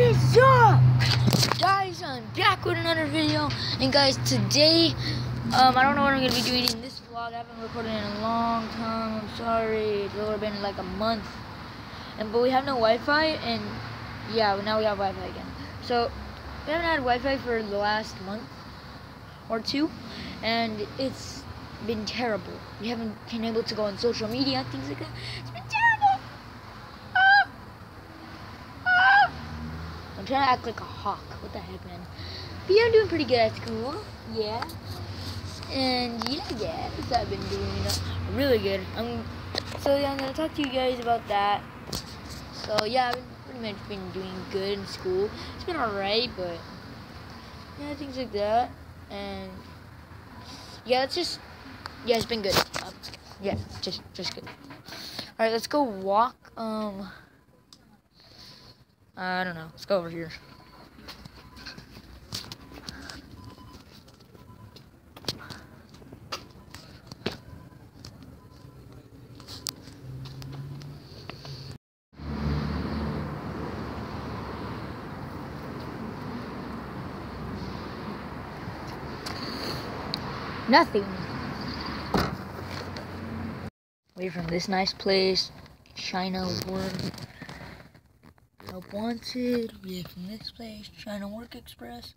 is up, guys? I'm back with another video, and guys, today I don't know what I'm gonna be doing in this vlog. I haven't recorded in a long time. I'm sorry. It's only been like a month, but we have no Wi-Fi, and yeah, now we have Wi-Fi again. So we haven't had Wi-Fi for the last month or two, and it's been terrible. We haven't been able to go on social media, things like that. It's been terrible. I'm trying to act like a hawk. What the heck, man? But yeah, I'm doing pretty good at school. Yeah. And yeah, so I've been doing really good. So yeah, I'm gonna talk to you guys about that. So yeah, I've pretty much been doing good in school. It's been alright, but yeah, things like that. And yeah, it's been good. Yeah, just good. All right, let's go walk. I don't know. Let's go over here. Nothing. Away from this nice place, China Work. Help Wanted. Away from this place, China Work Express.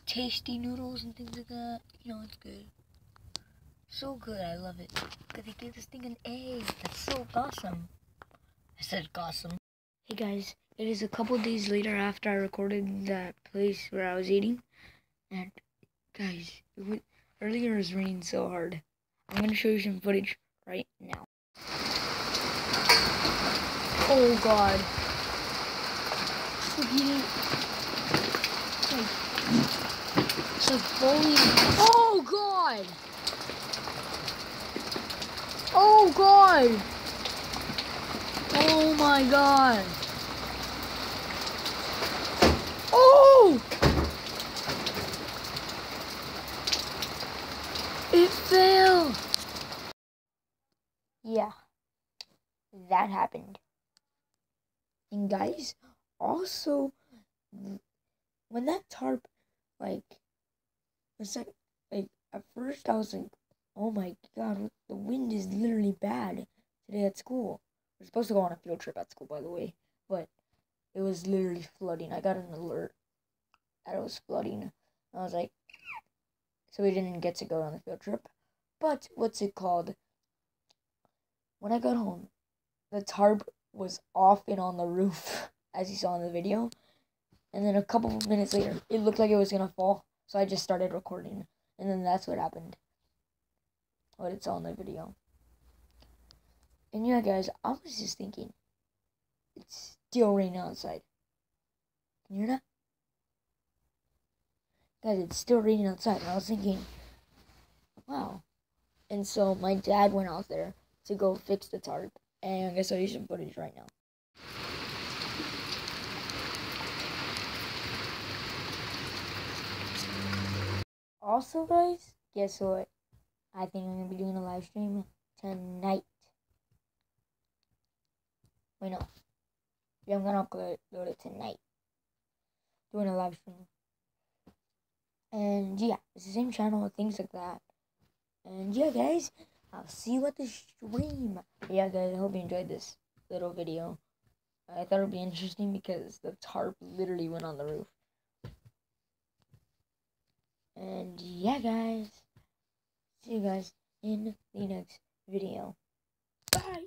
Tasty noodles and things like that. You know, it's good. So good, I love it. Because they gave this thing an A. That's so awesome. I said awesome. Hey guys, it is a couple days later after I recorded that place where I was eating. And guys, earlier it was raining so hard. I'm going to show you some footage right now. Oh god. Look at it. It's like falling. Oh god! Oh god! Oh my god! Oh! It fell! Yeah, that happened. And guys, also, when that tarp, like at first I was like, oh my god, the wind is literally bad today at school. We're supposed to go on a field trip at school, by the way, but it was literally flooding. I got an alert that it was flooding. I was like, so we didn't get to go on the field trip. But what's it called? When I got home, the tarp was off and on the roof, as you saw in the video. And then a couple of minutes later, it looked like it was gonna fall. So I just started recording, and then that's what happened. What it's on the video. And yeah, guys, I was just thinking, it's still raining outside. Can you hear that? Guys, it's still raining outside, and I was thinking, wow. And so my dad went out there to go fix the tarp, and I guess I'll use some footage right now. Also, guys, guess what? I think I'm going to be doing a live stream tonight. Wait, no. Yeah, I'm going to upload it tonight. Doing a live stream. And yeah, it's the same channel, things like that. And yeah, guys, I'll see you at the stream. But yeah, guys, I hope you enjoyed this little video. I thought it would be interesting because the tarp literally went on the roof. And yeah, guys, see you guys in the next video. Bye!